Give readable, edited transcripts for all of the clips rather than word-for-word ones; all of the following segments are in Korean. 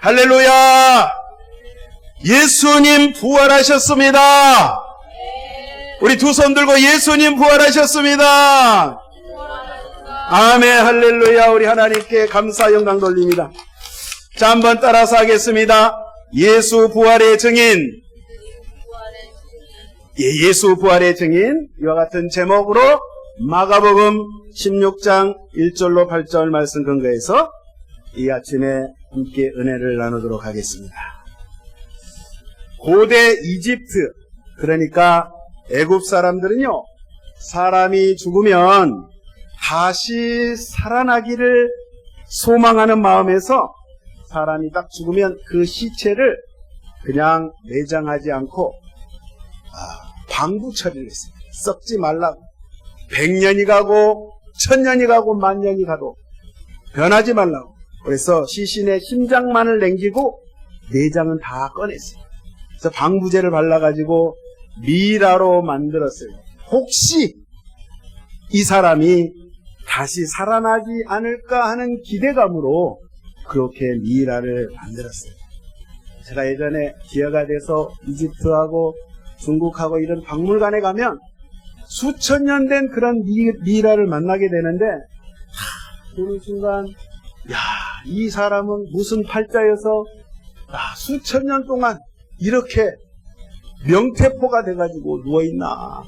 할렐루야! 예수님 부활하셨습니다. 우리 두 손 들고 예수님 부활하셨습니다. 아멘. 할렐루야. 우리 하나님께 감사 영광 돌립니다. 자, 한번 따라서 하겠습니다. 예수 부활의 증인. 예수 부활의 증인. 이와 같은 제목으로 마가복음 16장 1절로 8절 말씀 근거해서 이 아침에 함께 은혜를 나누도록 하겠습니다. 고대 이집트, 그러니까 애굽 사람들은요, 사람이 죽으면 다시 살아나기를 소망하는 마음에서 사람이 딱 죽으면 그 시체를 그냥 내장하지 않고 방부 처리를 했습니다. 썩지 말라고. 100년이 가고 1000년이 가고 10,000년이 가도 변하지 말라고. 그래서 시신의 심장만을 남기고 내장은 다 꺼냈어요. 그래서 방부제를 발라가지고 미라로 만들었어요. 혹시 이 사람이 다시 살아나지 않을까 하는 기대감으로 그렇게 미라를 만들었어요. 제가 예전에 기회가 돼서 이집트하고 중국하고 이런 박물관에 가면 수천 년 된 그런 미라를 만나게 되는데, 보는 순간, 이 사람은 무슨 팔자여서 수천 년 동안 이렇게 명태포가 돼가지고 누워있나.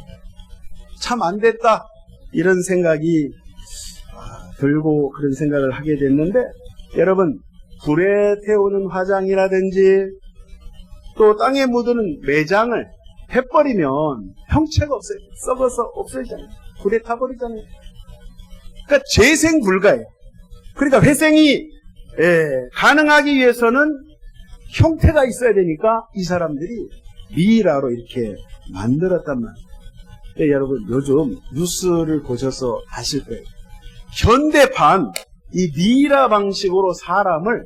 참 안 됐다. 이런 생각이 들고 그런 생각을 하게 됐는데, 여러분, 불에 태우는 화장이라든지 또 땅에 묻은 매장을 해버리면 형체가 없어요. 썩어서 없어지잖아요. 불에 타버리잖아요. 그러니까 재생 불가예요. 그러니까 회생이 가능하기 위해서는 형태가 있어야 되니까 이 사람들이 미라로 이렇게 만들었단 말이에요. 여러분, 요즘 뉴스를 보셔서 아실 거예요. 현대판 이 미라 방식으로 사람을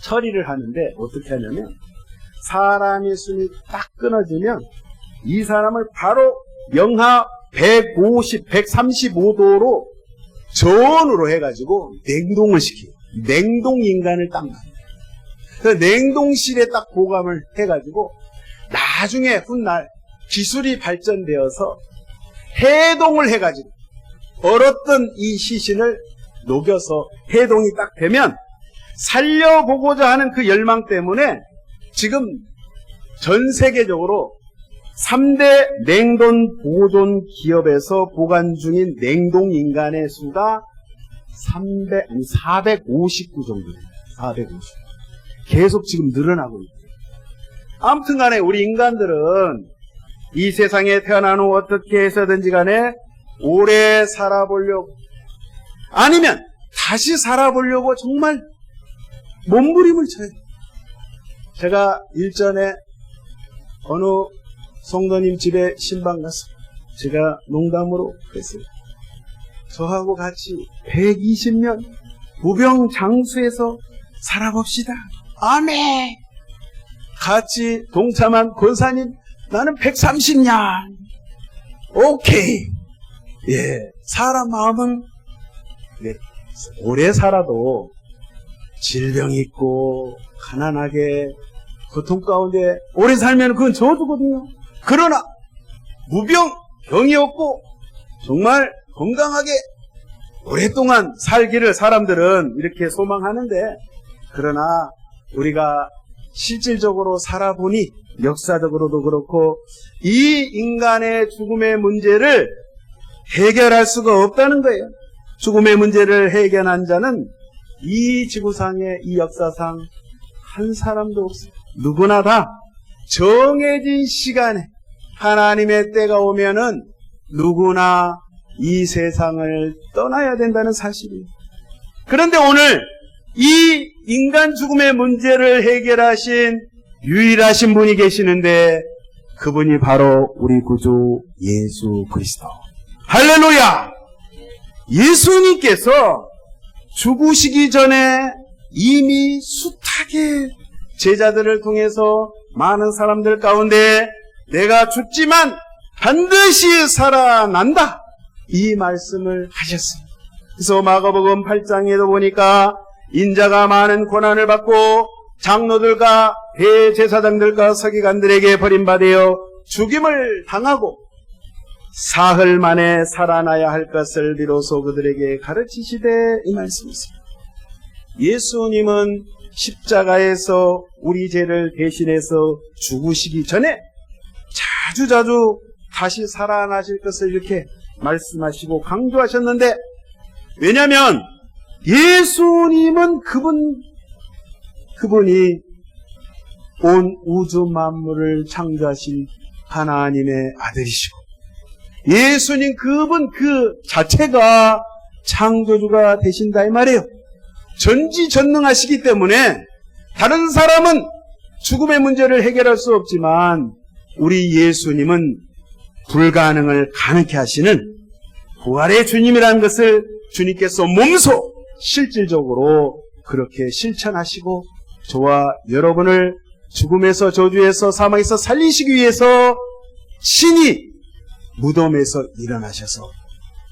처리를 하는데 어떻게 하냐면, 사람의 숨이 딱 끊어지면 이 사람을 바로 영하 150, 135도로 저온으로 해가지고 냉동을 시켜요. 냉동인간을 딱 만들어요. 그 냉동실에 딱 보관을 해가지고 나중에 훗날 기술이 발전되어서 해동을 해가지고 얼었던 이 시신을 녹여서 해동이 딱 되면 살려보고자 하는 그 열망 때문에 지금 전 세계적으로 3대 냉동 보존 기업에서 보관 중인 냉동인간의 수가 459 정도예요. 450. 계속 지금 늘어나고 있어요. 아무튼 간에 우리 인간들은 이 세상에 태어난 후 어떻게 해서든지 간에 오래 살아보려고, 아니면 다시 살아보려고 정말 몸부림을 쳐요. 제가 일전에 어느 성도님 집에 신방 가서 제가 농담으로 그랬어요. 저하고 같이 120년 무병장수해서 살아봅시다. 아멘. 같이 동참한 권사님, 나는 130년. 오케이. 사람 마음은 오래 살아도 질병이 있고 가난하게 고통 가운데 오래 살면 그건 저주거든요. 그러나 병이 없고 정말 건강하게 오랫동안 살기를 사람들은 이렇게 소망하는데, 그러나 우리가 실질적으로 살아보니 역사적으로도 그렇고 이 인간의 죽음의 문제를 해결할 수가 없다는 거예요. 죽음의 문제를 해결한 자는 이 지구상의 이 역사상 한 사람도 없어요. 누구나 다 정해진 시간에 하나님의 때가 오면은 누구나 이 세상을 떠나야 된다는 사실이에요. 그런데 오늘 이 인간 죽음의 문제를 해결하신 유일하신 분이 계시는데, 그분이 바로 우리 구주 예수 그리스도. 할렐루야! 예수님께서 죽으시기 전에 이미 숱하게 제자들을 통해서 많은 사람들 가운데 내가 죽지만 반드시 살아난다, 이 말씀을 하셨습니다. 그래서 마가복음 8장에도 보니까 인자가 많은 고난을 받고 장로들과 대제사장들과 서기관들에게 버림받아 죽임을 당하고 사흘 만에 살아나야 할 것을 비로소 그들에게 가르치시되, 이 말씀이십니다. 예수님은 십자가에서 우리 죄를 대신해서 죽으시기 전에 자주자주 다시 살아나실 것을 이렇게 말씀하시고 강조하셨는데, 왜냐하면 예수님은 그분이 온 우주 만물을 창조하신 하나님의 아들이시고, 예수님 그분 그 자체가 창조주가 되신다 이 말이에요. 전지전능하시기 때문에 다른 사람은 죽음의 문제를 해결할 수 없지만 우리 예수님은 불가능을 가능케 하시는 부활의 주님이라는 것을 주님께서 몸소 실질적으로 그렇게 실천하시고 저와 여러분을 죽음에서, 저주에서, 사망에서 살리시기 위해서 친히 무덤에서 일어나셔서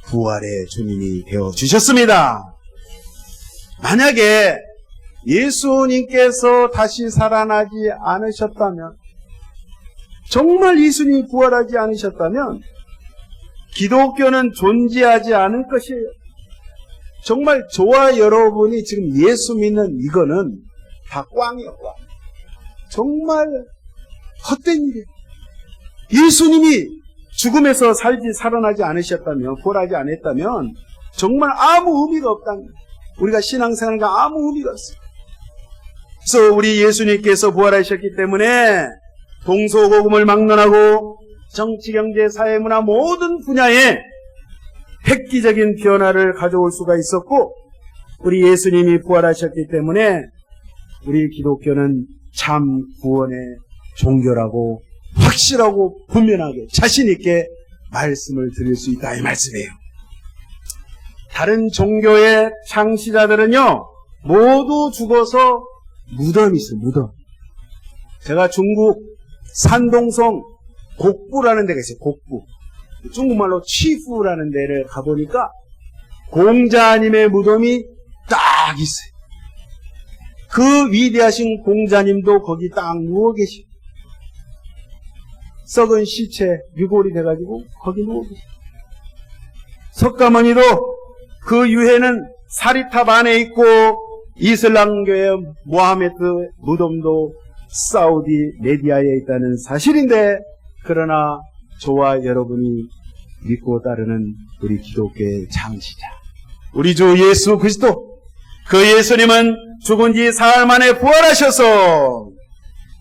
부활의 주님이 되어주셨습니다. 만약에 예수님께서 다시 살아나지 않으셨다면, 정말 예수님이 부활하지 않으셨다면 기독교는 존재하지 않을 것이에요. 정말 저와 여러분이 지금 예수 믿는 이거는 다 꽝이에요, 꽝. 정말 헛된 일이에요. 예수님이 죽음에서 살아나지 않으셨다면, 부활하지 않았다면 정말 아무 의미가 없다는 거예요. 우리가 신앙생활과 아무 의미가 없어요. 그래서 우리 예수님께서 부활하셨기 때문에 동서고금을 막론하고 정치, 경제, 사회, 문화 모든 분야에 획기적인 변화를 가져올 수가 있었고, 우리 예수님이 부활하셨기 때문에 우리 기독교는 참 구원의 종교라고 확실하고 분명하게 자신있게 말씀을 드릴 수 있다 이 말씀이에요. 다른 종교의 창시자들은요 모두 죽어서 무덤이 있어요. 무덤. 제가 중국 산동성 곡부라는 데가 있어요. 곡부. 중국말로 치푸라는 데를 가보니까 공자님의 무덤이 딱 있어요. 그 위대하신 공자님도 거기 딱 누워 계셔. 썩은 시체, 유골이 돼가지고 거기 누워 계셔. 석가모니도 그 유해는 사리탑 안에 있고, 이슬람교의 모하메드 무덤도 사우디 메디아에 있다는 사실인데, 그러나 저와 여러분이 믿고 따르는 우리 기독교의 창시자, 우리 주 예수 그리스도, 그 예수님은 죽은 지 사흘 만에 부활하셔서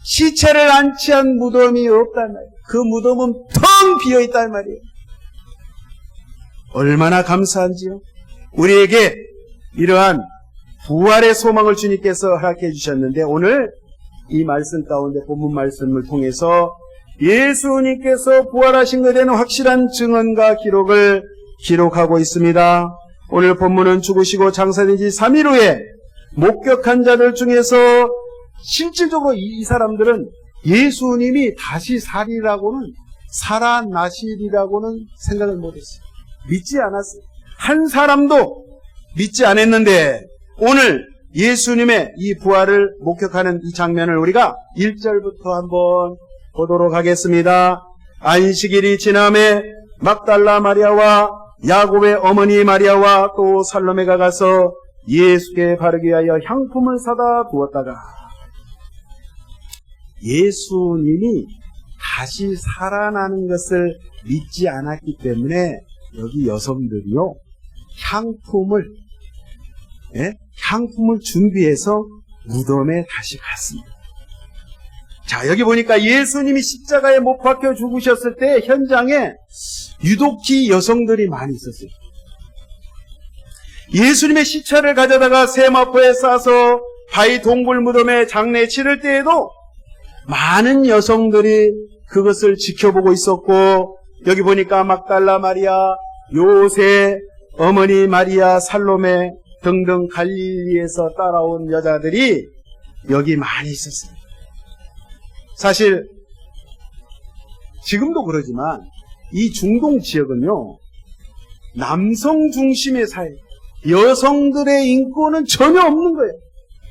시체를 안치한 무덤이 없단 말이에요. 그 무덤은 텅 비어있단 말이에요. 얼마나 감사한지요. 우리에게 이러한 부활의 소망을 주님께서 허락해 주셨는데, 오늘 이 말씀 가운데 본문 말씀을 통해서 예수님께서 부활하신 것에 대한 확실한 증언과 기록을 기록하고 있습니다. 오늘 본문은 죽으시고 장사된 지 3일 후에 목격한 자들 중에서 실질적으로 이 사람들은 예수님이 다시 살아나시리라고는 생각을 못했어요. 믿지 않았어요. 한 사람도 믿지 않았는데, 오늘 예수님의 이 부활을 목격하는 이 장면을 우리가 1절부터 한번 보도록 하겠습니다. 안식일이 지남에 막달라 마리아와 야곱의 어머니 마리아와 또 살로메가 가서 예수께 바르기 위하여 향품을 사다 두었다가, 예수님이 다시 살아나는 것을 믿지 않았기 때문에 여기 여성들이요 향품을 준비해서 무덤에 다시 갔습니다. 자, 여기 보니까 예수님이 십자가에 못 박혀 죽으셨을 때 현장에 유독히 여성들이 많이 있었어요. 예수님의 시체를 가져다가 세마포에 싸서 바위 동굴 무덤에 장례 치를 때에도 많은 여성들이 그것을 지켜보고 있었고, 여기 보니까 막달라 마리아, 요새, 어머니 마리아, 살로메 등등 갈릴리에서 따라온 여자들이 여기 많이 있었어요. 사실 지금도 그러지만 이 중동 지역은요 남성 중심의 사회, 여성들의 인권은 전혀 없는 거예요.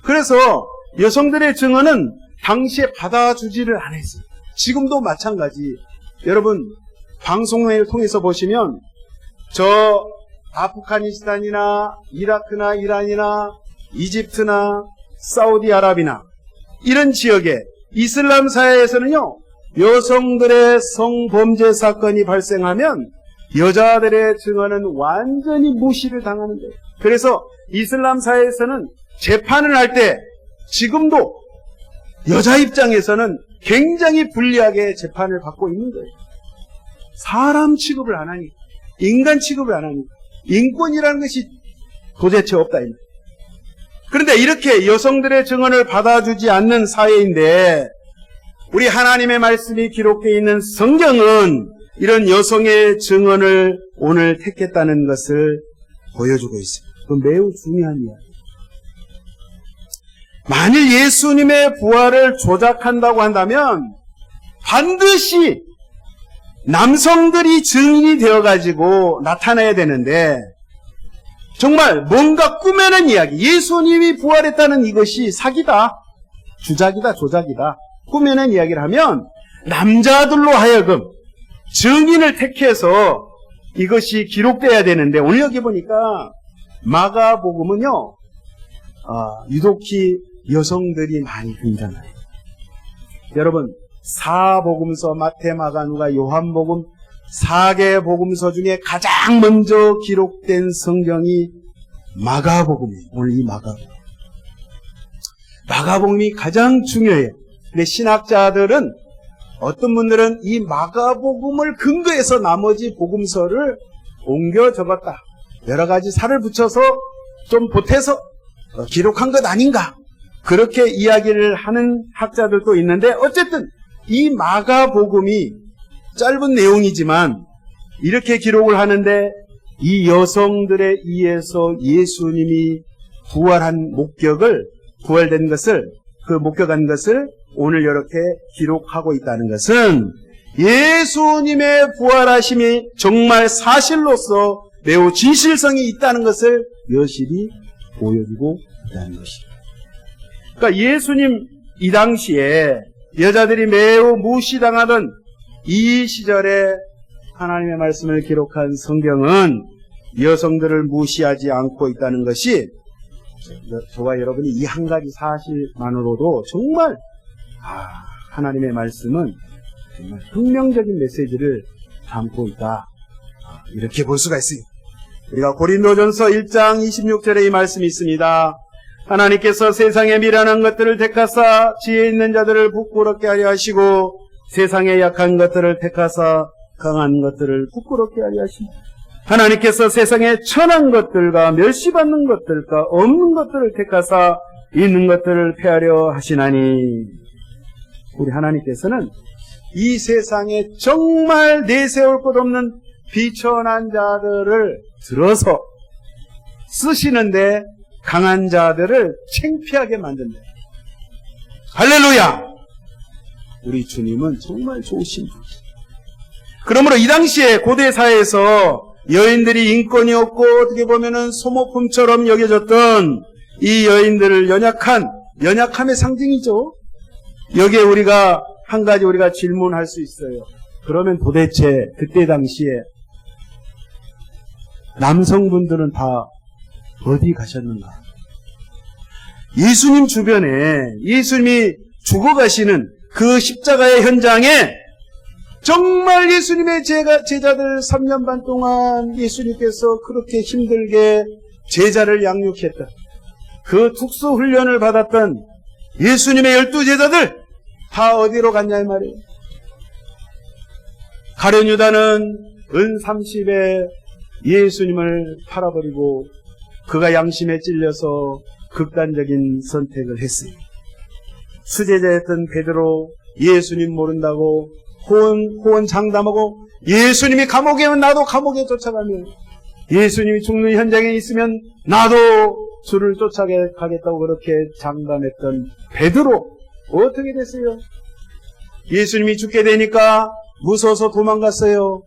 그래서 여성들의 증언은 당시에 받아주지를 않았어요. 지금도 마찬가지. 여러분 방송을 통해서 보시면 저 아프가니스탄이나 이라크나 이란이나 이집트나 사우디아라비나 이런 지역에 이슬람 사회에서는요, 여성들의 성범죄 사건이 발생하면 여자들의 증언은 완전히 무시를 당하는 거예요. 그래서 이슬람 사회에서는 재판을 할 때 지금도 여자 입장에서는 굉장히 불리하게 재판을 받고 있는 거예요. 사람 취급을 안 하니, 인간 취급을 안 하니, 인권이라는 것이 도대체 없다. 그런데 이렇게 여성들의 증언을 받아주지 않는 사회인데 우리 하나님의 말씀이 기록되어 있는 성경은 이런 여성의 증언을 오늘 택했다는 것을 보여주고 있습니다. 그건 매우 중요한 이야기예요. 만일 예수님의 부활을 조작한다고 한다면 반드시 남성들이 증인이 되어가지고 나타나야 되는데 정말 뭔가 꾸며낸 이야기, 예수님이 부활했다는 이것이 사기다, 주작이다, 조작이다, 꾸며낸 이야기를 하면 남자들로 하여금 증인을 택해서 이것이 기록돼야 되는데 오늘 여기 보니까 마가복음은요, 유독히 여성들이 많이 등장해요. 여러분 사복음서 마태, 마가, 누가, 요한복음 4개 복음서 중에 가장 먼저 기록된 성경이 마가복음이에요. 오늘 이 마가복음이 가장 중요해요. 근데 신학자들은 어떤 분들은 이 마가복음을 근거해서 나머지 복음서를 옮겨 적었다, 여러 가지 살을 붙여서 좀 보태서 기록한 것 아닌가, 그렇게 이야기를 하는 학자들도 있는데 어쨌든 이 마가복음이 짧은 내용이지만 이렇게 기록을 하는데 이 여성들에 의해서 예수님이 부활된 것을, 그 목격한 것을 오늘 이렇게 기록하고 있다는 것은 예수님의 부활하심이 정말 사실로서 매우 진실성이 있다는 것을 여실히 보여주고 있다는 것입니다. 그러니까 예수님 이 당시에 여자들이 매우 무시당하던 이 시절에 하나님의 말씀을 기록한 성경은 여성들을 무시하지 않고 있다는 것이 저와 여러분이 이 한 가지 사실만으로도 정말 하나님의 말씀은 정말 혁명적인 메시지를 담고 있다, 이렇게 볼 수가 있습니다. 우리가 고린도전서 1장 26절에 이 말씀이 있습니다. 하나님께서 세상에 미련한 것들을 택하사 지혜 있는 자들을 부끄럽게 하려 하시고 세상에 약한 것들을 택하사 강한 것들을 부끄럽게 하려 하십니다. 하나님께서 세상에 천한 것들과 멸시받는 것들과 없는 것들을 택하사 있는 것들을 폐하려 하시나니, 우리 하나님께서는 이 세상에 정말 내세울 것 없는 비천한 자들을 들어서 쓰시는데 강한 자들을 창피하게 만든다. 할렐루야! 우리 주님은 정말 좋으신 분이시죠. 그러므로 이 당시에 고대 사회에서 여인들이 인권이 없고 어떻게 보면은 소모품처럼 여겨졌던 이 여인들을 연약함의 상징이죠. 여기에 우리가 한 가지 우리가 질문할 수 있어요. 그러면 도대체 그때 당시에 남성분들은 다 어디 가셨는가? 예수님 주변에 예수님이 죽어가시는 그 십자가의 현장에 정말 예수님의 제자들 3년 반 동안 예수님께서 그렇게 힘들게 제자를 양육했던 그 특수훈련을 받았던 예수님의 12제자들 다 어디로 갔냐 이 말이에요. 가룟 유다는 은 30에 예수님을 팔아버리고 그가 양심에 찔려서 극단적인 선택을 했어요. 수제자였던 베드로 예수님 모른다고 호언 장담하고 예수님이 감옥에 오면 나도 감옥에 쫓아가며 예수님이 죽는 현장에 있으면 나도 주를 쫓아가겠다고 그렇게 장담했던 베드로 어떻게 됐어요? 예수님이 죽게 되니까 무서워서 도망갔어요.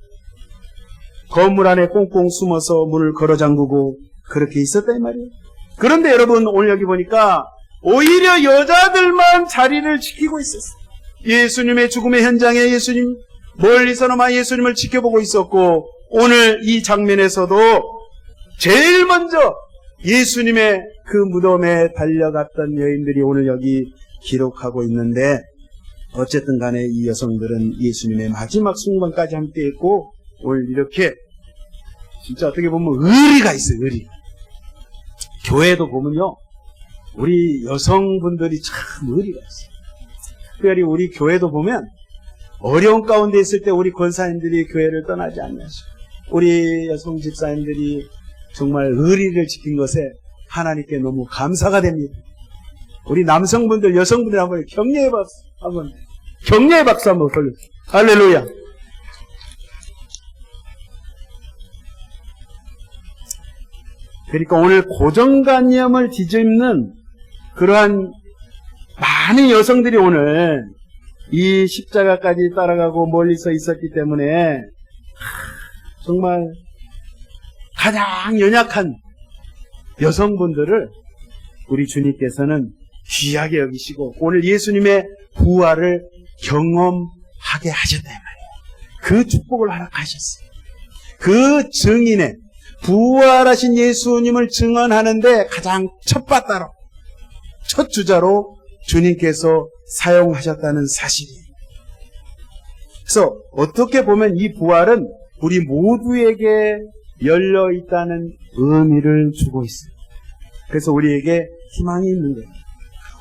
건물 안에 꽁꽁 숨어서 문을 걸어 잠그고 그렇게 있었다 이 말이에요. 그런데 여러분 오늘 여기 보니까 오히려 여자들만 자리를 지키고 있었어요. 예수님의 죽음의 현장에 예수님 멀리서나마 예수님을 지켜보고 있었고, 오늘 이 장면에서도 제일 먼저 예수님의 그 무덤에 달려갔던 여인들이 오늘 여기 기록하고 있는데, 어쨌든 간에 이 여성들은 예수님의 마지막 순간까지 함께했고, 오늘 이렇게 진짜 어떻게 보면 의리가 있어요. 의리. 교회도 보면요, 우리 여성분들이 참 의리가 있어요. 특별히 우리 교회도 보면 어려운 가운데 있을 때 우리 권사님들이 교회를 떠나지 않으셔. 우리 여성 집사님들이 정말 의리를 지킨 것에 하나님께 너무 감사가 됩니다. 우리 남성분들, 여성분들 한번 격려의 박수 한번 돌려주세요. 할렐루야. 그러니까 오늘 고정관념을 뒤집는 그러한 많은 여성들이 오늘 이 십자가까지 따라가고 멀리서 있었기 때문에 정말 가장 연약한 여성분들을 우리 주님께서는 귀하게 여기시고 오늘 예수님의 부활을 경험하게 하셨다 이 말이에요. 그 축복을 허락하셨어요. 그 증인의 부활하신 예수님을 증언하는데 가장 첫바다로, 첫 주자로 주님께서 사용하셨다는 사실이에요. 그래서 어떻게 보면 이 부활은 우리 모두에게 열려 있다는 의미를 주고 있어요. 그래서 우리에게 희망이 있는 거예요.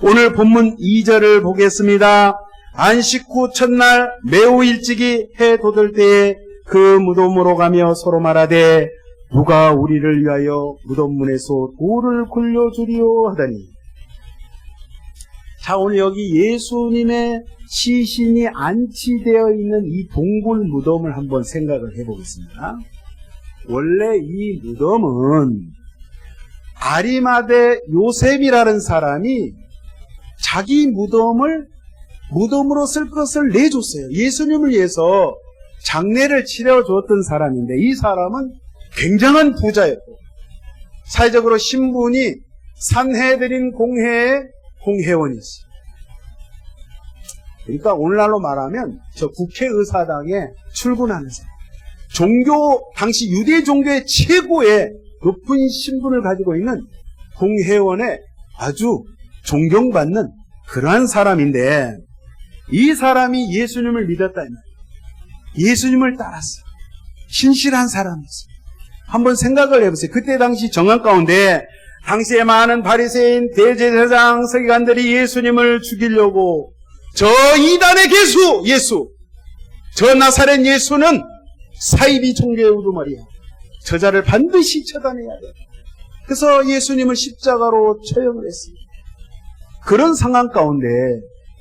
오늘 본문 2절을 보겠습니다. 안식 후 첫날 매우 일찍이 해 돋을 때에 그 무덤으로 가며 서로 말하되 누가 우리를 위하여 무덤 문에서 돌을 굴려주리오 하더니. 자, 오늘 여기 예수님의 시신이 안치되어 있는 이 동굴 무덤을 한번 생각을 해보겠습니다. 원래 이 무덤은 아리마대 요셉이라는 사람이 자기 무덤으로 쓸 것을 내줬어요. 예수님을 위해서 장례를 치러줬던 사람인데, 이 사람은 굉장한 부자였고 사회적으로 신분이 산헤드린 공회의 공회원이었어요. 그러니까 오늘날로 말하면 저 국회의사당에 출근하는 사람, 당시 유대 종교의 최고의 높은 신분을 가지고 있는 공회원에 아주 존경받는 그러한 사람인데, 이 사람이 예수님을 믿었다면 예수님을 따랐어요. 신실한 사람이었어요. 한번 생각을 해보세요. 그때 당시 정황 가운데 당시에 많은 바리새인, 대제사장, 서기관들이 예수님을 죽이려고 저 이단의 개수 예수, 저 나사렛 예수는 사이비 종교의 우두머리야, 저자를 반드시 처단해야 돼. 그래서 예수님을 십자가로 처형을 했습니다. 그런 상황 가운데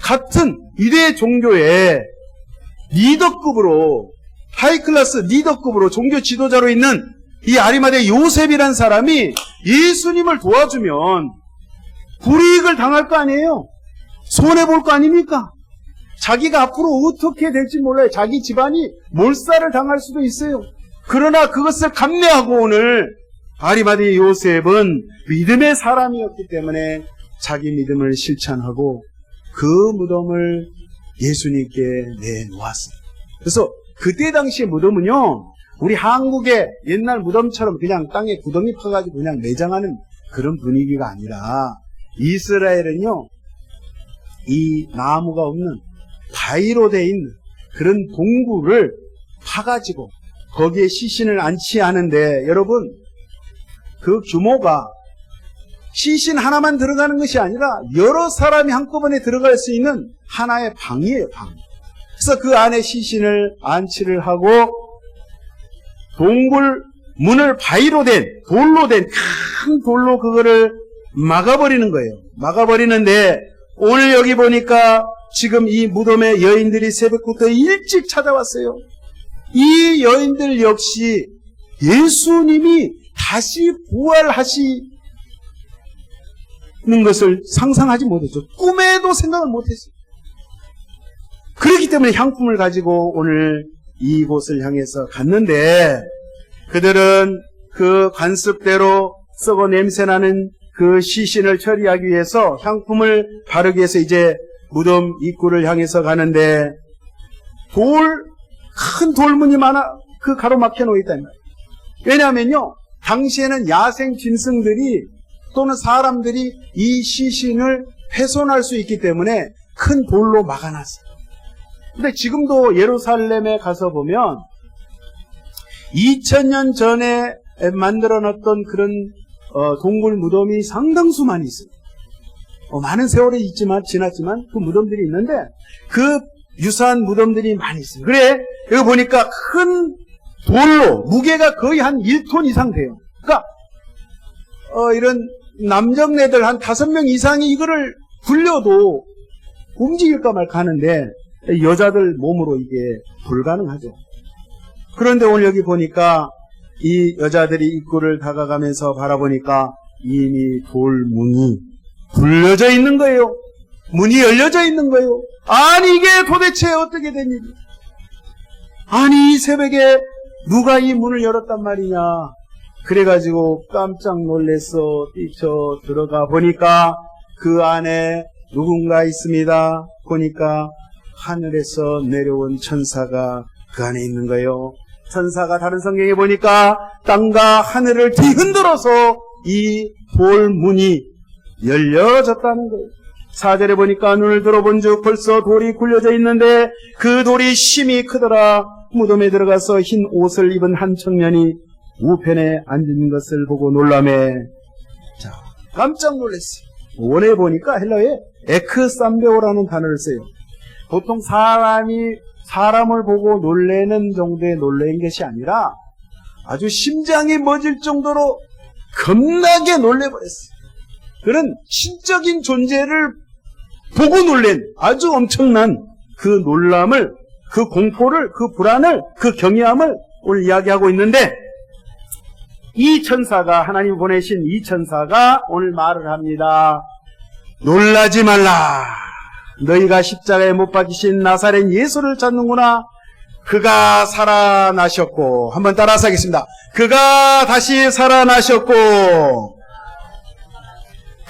같은 유대 종교의 리더급으로, 하이클래스 리더급으로 종교 지도자로 있는 이 아리마대 요셉이란 사람이 예수님을 도와주면 불이익을 당할 거 아니에요? 손해볼 거 아닙니까? 자기가 앞으로 어떻게 될지 몰라요. 자기 집안이 몰살을 당할 수도 있어요. 그러나 그것을 감내하고 오늘 아리마대 요셉은 믿음의 사람이었기 때문에 자기 믿음을 실천하고 그 무덤을 예수님께 내놓았어요. 그래서 그때 당시의 무덤은요, 우리 한국의 옛날 무덤처럼 그냥 땅에 구덩이 파가지고 그냥 매장하는 그런 분위기가 아니라, 이스라엘은요, 이 나무가 없는 바위로 돼 있는 그런 동굴을 파가지고 거기에 시신을 안치하는데, 여러분, 그 규모가 시신 하나만 들어가는 것이 아니라 여러 사람이 한꺼번에 들어갈 수 있는 하나의 방이에요, 방. 그래서 그 안에 시신을 안치를 하고 동굴 문을 바위로 된, 돌로 된 큰 돌로 그거를 막아버리는 거예요. 막아버리는데 오늘 여기 보니까 지금 이 무덤에 여인들이 새벽부터 일찍 찾아왔어요. 이 여인들 역시 예수님이 다시 부활하시는 것을 상상하지 못했죠. 꿈에도 생각을 못했어요. 그렇기 때문에 향품을 가지고 오늘 이곳을 향해서 갔는데, 그들은 그 관습대로 썩어 냄새나는 그 시신을 처리하기 위해서 향품을 바르기 위해서 이제 무덤 입구를 향해서 가는데 큰 돌문이 많아 그 가로막혀 놓여 있단 말이에요. 왜냐하면요, 당시에는 야생 짐승들이 또는 사람들이 이 시신을 훼손할 수 있기 때문에 큰 돌로 막아놨어요. 근데 지금도 예루살렘에 가서 보면 2000년 전에 만들어 놨던 그런 동물 무덤이 상당수 많이 있어요. 많은 세월이 지났지만 그 무덤들이 있는데 그 유사한 무덤들이 많이 있어요. 그래, 여기 보니까 큰 돌로 무게가 거의 한 1톤 이상 돼요. 그러니까 이런 남정네들 한 5명 이상이 이거를 굴려도 움직일까 말까 하는데 여자들 몸으로 이게 불가능하죠. 그런데 오늘 여기 보니까 이 여자들이 입구를 다가가면서 바라보니까 이미 돌문이 굴려져 있는 거예요. 문이 열려져 있는 거예요. 아니, 이게 도대체 어떻게 된 일이야? 아니, 이 새벽에 누가 이 문을 열었단 말이냐? 그래가지고 깜짝 놀래서 뛰쳐 들어가 보니까 그 안에 누군가 있습니다. 보니까 하늘에서 내려온 천사가 그 안에 있는 거예요. 천사가 다른 성경에 보니까 땅과 하늘을 뒤흔들어서 이 돌문이 열려졌다는 거예요. 4절에 보니까 눈을 들어본 즉 벌써 돌이 굴려져 있는데 그 돌이 심히 크더라. 무덤에 들어가서 흰 옷을 입은 한 청년이 우편에 앉은 것을 보고 놀라매. 자, 깜짝 놀랐어요. 원에 보니까 헬라어에 에크삼베오라는 단어를 써요. 보통 사람이 사람을 보고 놀래는 정도의 놀란 것이 아니라 아주 심장이 멎을 정도로 겁나게 놀래버렸어요. 그런 신적인 존재를 보고 놀란 아주 엄청난 그 놀람을, 그 공포를, 그 불안을, 그 경외함을 오늘 이야기하고 있는데, 이 천사가, 하나님 보내신 이 천사가 오늘 말을 합니다. 놀라지 말라. 너희가 십자가에 못 박히신 나사렛 예수를 찾는구나. 그가 살아나셨고, 한번 따라서 하겠습니다. 그가 다시 살아나셨고.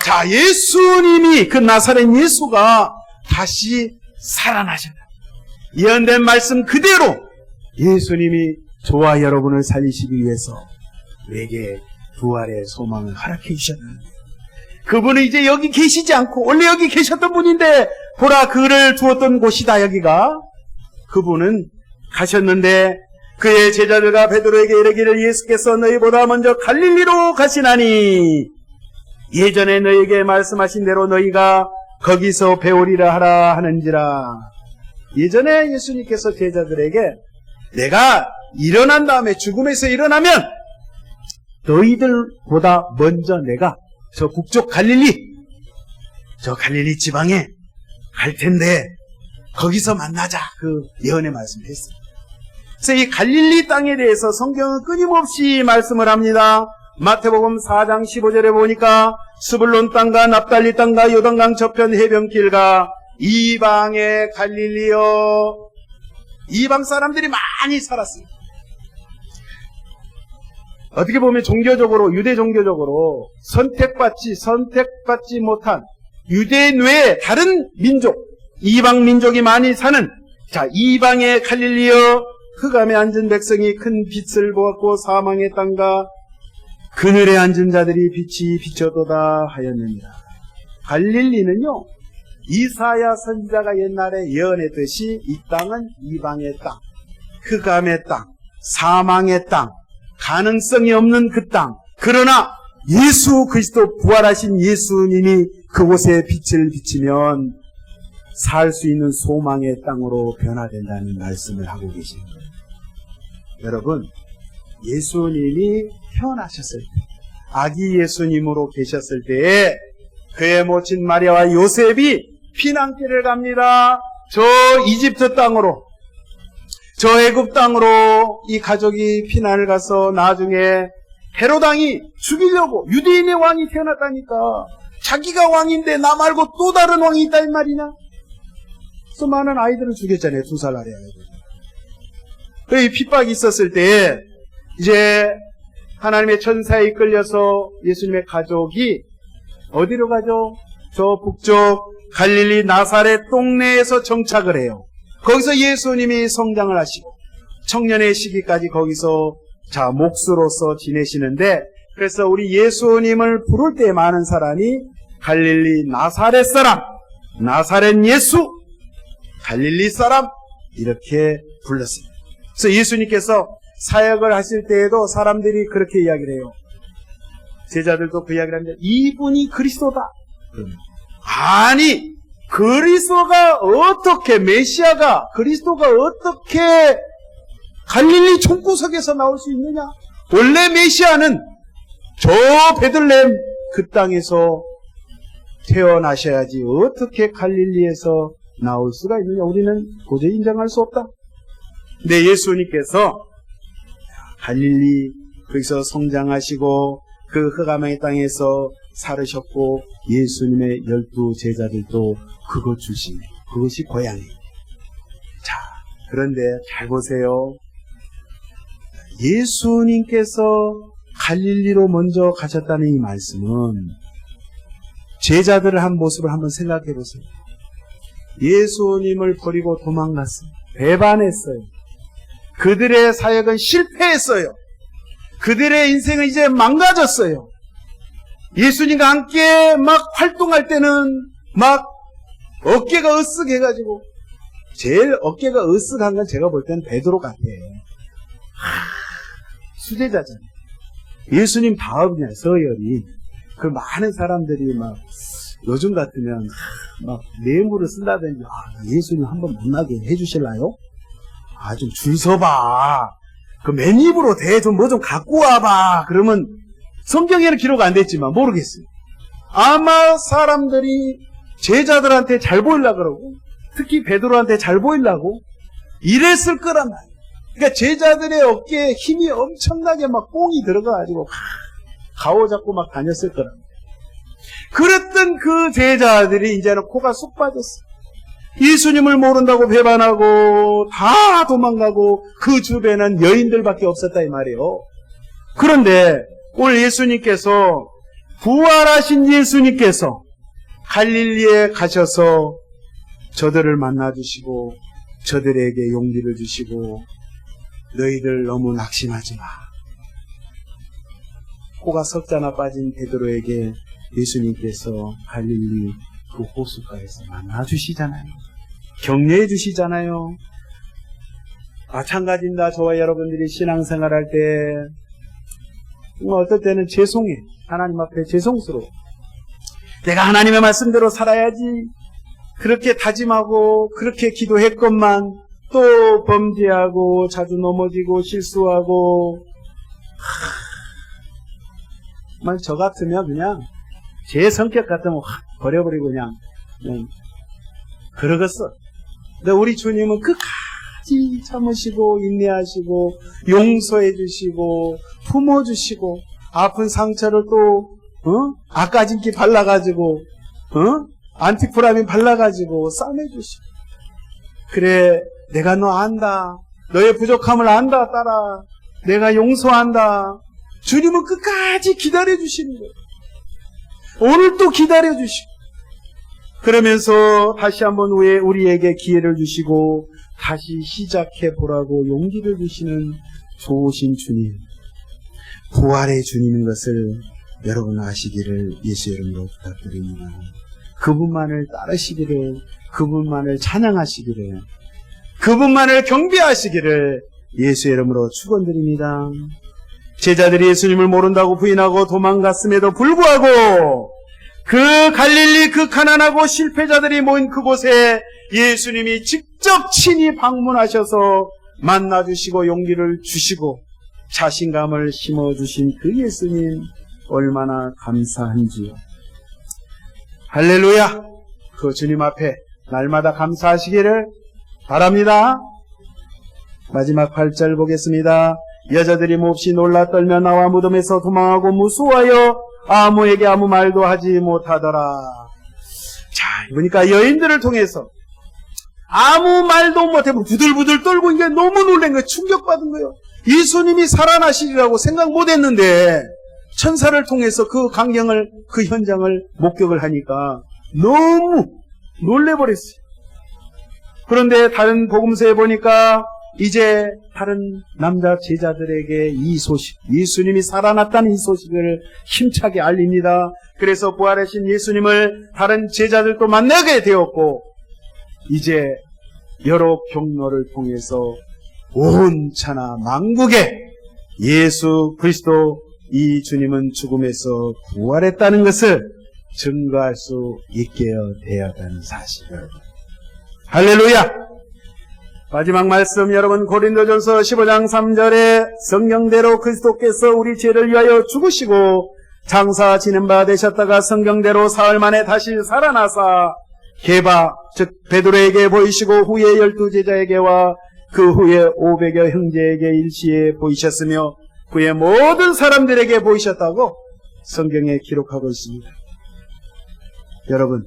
자, 예수님이, 그 나사렛 예수가 다시 살아나셨다. 예언된 말씀 그대로 예수님이 저와 여러분을 살리시기 위해서 우리에게 부활의 소망을 허락해 주셨는데, 그분은 이제 여기 계시지 않고 원래 여기 계셨던 분인데 보라 그를 두었던 곳이다. 여기가 그분은 가셨는데 그의 제자들과 베드로에게 이르기를 예수께서 너희보다 먼저 갈릴리로 가시나니 예전에 너희에게 말씀하신 대로 너희가 거기서 배우리라 하라 하는지라. 예전에 예수님께서 제자들에게 내가 일어난 다음에 죽음에서 일어나면 너희들보다 먼저 내가 저 북쪽 갈릴리, 저 갈릴리 지방에 갈 텐데 거기서 만나자. 그 예언의 말씀을 했습니다. 그래서 이 갈릴리 땅에 대해서 성경은 끊임없이 말씀을 합니다. 마태복음 4장 15절에 보니까 스불론 땅과 납달리 땅과 요단강 저편 해변길과 이방의 갈릴리여. 이방 사람들이 많이 살았습니다. 어떻게 보면 종교적으로, 유대 종교적으로 선택받지 못한 유대 외에 다른 민족, 이방 민족이 많이 사는, 자, 이방의 갈릴리여. 흑암에 앉은 백성이 큰 빛을 보았고 사망의 땅과 그늘에 앉은 자들이 빛이 비춰도다 하였느니라. 갈릴리는요, 이사야 선지자가 옛날에 예언했듯이 이 땅은 이방의 땅, 흑암의 땅, 사망의 땅, 가능성이 없는 그 땅. 그러나 예수 그리스도 부활하신 예수님이 그곳에 빛을 비치면 살 수 있는 소망의 땅으로 변화된다는 말씀을 하고 계십니다. 여러분, 예수님이 태어나셨을 때, 아기 예수님으로 계셨을 때에 그의 모친 마리아와 요셉이 피난길을 갑니다. 저 이집트 땅으로, 저 애굽 땅으로 이 가족이 피난을 가서 나중에 헤로당이 죽이려고, 유대인의 왕이 태어났다니까, 자기가 왕인데 나 말고 또 다른 왕이 있다 이 말이냐. 수많은 아이들을 죽였잖아요. 2살 아래 아이들. 그 핍박이 있었을 때 이제 하나님의 천사에 이끌려서 예수님의 가족이 어디로 가죠? 저 북쪽 갈릴리 나사렛 동네에서 정착을 해요. 거기서 예수님이 성장을 하시고 청년의 시기까지 거기서 자 목수로서 지내시는데, 그래서 우리 예수님을 부를 때 많은 사람이 갈릴리 나사렛 사람, 나사렛 예수, 갈릴리 사람 이렇게 불렀습니다. 그래서 예수님께서 사역을 하실 때에도 사람들이 그렇게 이야기를 해요. 제자들도 그 이야기를 합니다. 이분이 그리스도다. 아니, 그리스도가 어떻게, 메시아가, 그리스도가 어떻게 갈릴리 총구석에서 나올 수 있느냐? 원래 메시아는 저 베들레헴 그 땅에서 태어나셔야지 어떻게 갈릴리에서 나올 수가 있느냐? 우리는 도저히 인정할 수 없다. 근데 예수님께서 갈릴리 거기서 성장하시고 그 흑암의 땅에서 살으셨고 예수님의 12 제자들도 그것 출신이에요. 그것이 고향이에요. 자, 그런데 잘 보세요. 예수님께서 갈릴리로 먼저 가셨다는 이 말씀은 제자들을 한 모습을 한번 생각해 보세요. 예수님을 버리고 도망갔어요. 배반했어요. 그들의 사역은 실패했어요. 그들의 인생은 이제 망가졌어요. 예수님과 함께 막 활동할 때는 막 어깨가 으쓱해가지고, 제일 어깨가 으쓱한 건 제가 볼 때는 베드로 같아요. 수제자잖아요. 예수님 다음이냐, 서열이. 그 많은 사람들이 막 요즘 같으면 막 뇌물을 쓴다든지, 예수님 한번 만나게 해주실라요? 좀 줄 서봐. 그 맨입으로 좀 뭐 좀 갖고 와봐. 그러면 성경에는 기록 안 됐지만 모르겠어요. 아마 사람들이 제자들한테 잘 보이려고 그러고, 특히 베드로한테 잘 보이려고 이랬을 거란 말이에요. 그러니까 제자들의 어깨에 힘이 엄청나게 막 뽕이 들어가가지고 가오잡고 막 다녔을 거란 말이에요. 그랬던 그 제자들이 이제는 코가 쏙 빠졌어요. 예수님을 모른다고 배반하고 다 도망가고 그 주변에는 여인들밖에 없었다 이 말이에요. 그런데 오늘 예수님께서, 부활하신 예수님께서 갈릴리에 가셔서 저들을 만나주시고 저들에게 용기를 주시고, 너희들 너무 낙심하지 마. 코가 석자나 빠진 베드로에게 예수님께서 갈릴리 그 호숫가에서 만나주시잖아요. 격려해 주시잖아요. 마찬가지입니다. 저와 여러분들이 신앙생활할 때 어떨 때는 죄송해. 하나님 앞에 죄송스러워. 내가 하나님의 말씀대로 살아야지. 그렇게 다짐하고 그렇게 기도했건만 또 범죄하고 자주 넘어지고 실수하고, 저 같으면 그냥 제 성격 같으면 확 버려버리고 그냥 그러겠어. 근데 우리 주님은 끝까지 참으시고 인내하시고 용서해 주시고 품어주시고, 아픈 상처를 또 아까진기 발라가지고 안티프라민 발라가지고 싸매주시고, 그래 내가 너 안다. 너의 부족함을 안다 딸아. 내가 용서한다. 주님은 끝까지 기다려주시는 거예요. 오늘 또 기다려주시고, 그러면서 다시 한번 우리에게 기회를 주시고 다시 시작해보라고 용기를 주시는 좋으신 주님, 부활의 주님인 것을 여러분 아시기를 예수의 이름으로 부탁드립니다. 그분만을 따르시기를, 그분만을 찬양하시기를, 그분만을 경배하시기를 예수의 이름으로 축원드립니다. 제자들이 예수님을 모른다고 부인하고 도망갔음에도 불구하고 그 갈릴리 그 가난하고 실패자들이 모인 그곳에 예수님이 직접 친히 방문하셔서 만나주시고 용기를 주시고 자신감을 심어주신 그 예수님 얼마나 감사한지요. 할렐루야. 그 주님 앞에 날마다 감사하시기를 바랍니다. 마지막 8절 보겠습니다. 여자들이 몹시 놀라 떨며 나와 무덤에서 도망하고 무수하여 아무에게 아무 말도 하지 못하더라. 자, 보니까 여인들을 통해서 아무 말도 못하고 부들부들 떨고 이게 너무 놀란 거예요. 충격받은 거예요. 예수님이 살아나시리라고 생각 못했는데 천사를 통해서 그 광경을, 그 현장을 목격을 하니까 너무 놀래버렸어요. 그런데 다른 복음서에 보니까 이제 다른 남자 제자들에게 이 소식, 예수님이 살아났다는 이 소식을 힘차게 알립니다. 그래서 부활하신 예수님을 다른 제자들도 만나게 되었고, 이제 여러 경로를 통해서 온 천하 만국에 예수 그리스도 이 주님은 죽음에서 부활했다는 것을 증거할 수 있게 되었다는 사실을. 할렐루야! 마지막 말씀, 여러분 고린도전서 15장 3절에 성경대로 그리스도께서 우리 죄를 위하여 죽으시고 장사 지는 바 되셨다가 성경대로 사흘 만에 다시 살아나사 게바 즉 베드로에게 보이시고 후에 12제자에게와 그 후에 500여 형제에게 일시에 보이셨으며 후에 모든 사람들에게 보이셨다고 성경에 기록하고 있습니다. 여러분,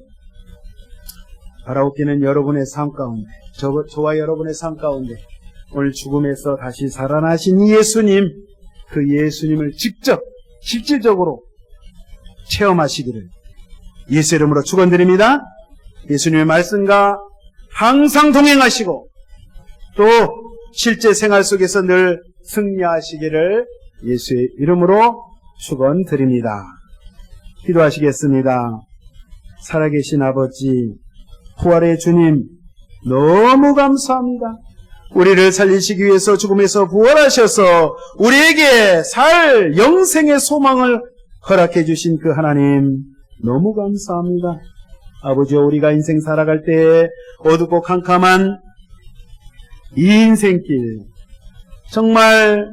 바라옵기는 여러분의 삶 가운데, 저와 여러분의 삶 가운데 오늘 죽음에서 다시 살아나신 이 예수님, 그 예수님을 직접 실질적으로 체험하시기를 예수 이름으로 축원드립니다. 예수님의 말씀과 항상 동행하시고 또 실제 생활 속에서 늘 승리하시기를 예수의 이름으로 축원드립니다. 기도하시겠습니다. 살아계신 아버지, 부활의 주님 너무 감사합니다. 우리를 살리시기 위해서 죽음에서 부활하셔서 우리에게 살 영생의 소망을 허락해 주신 그 하나님 너무 감사합니다. 아버지여, 우리가 인생 살아갈 때에 어둡고 캄캄한 이 인생길, 정말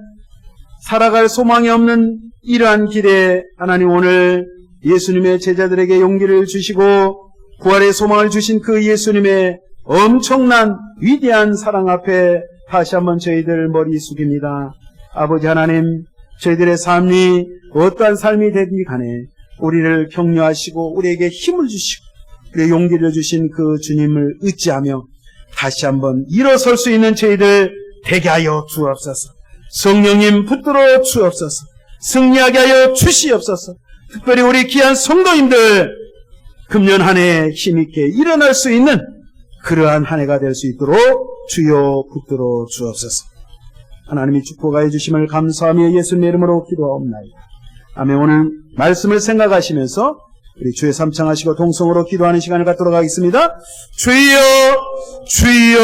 살아갈 소망이 없는 이러한 길에 하나님 오늘 예수님의 제자들에게 용기를 주시고 부활의 소망을 주신 그 예수님의 엄청난 위대한 사랑 앞에 다시 한번 저희들 머리 숙입니다. 아버지 하나님, 저희들의 삶이 어떠한 삶이 되든지 간에 우리를 격려하시고 우리에게 힘을 주시고 우리의 용기를 주신 그 주님을 의지하며 다시 한번 일어설 수 있는 저희들 되게 하여 주옵소서. 성령님 붙들어 주옵소서. 승리하게 하여 주시옵소서. 특별히 우리 귀한 성도님들 금년 한 해 힘있게 일어날 수 있는 그러한 한 해가 될 수 있도록 주여 붙들어 주옵소서. 하나님이 축복하여 주심을 감사하며 예수님의 이름으로 기도하옵나이다. 아멘. 오늘 말씀을 생각하시면서 우리 주의 삼창하시고 동성으로 기도하는 시간을 갖도록 하겠습니다. 주여 주여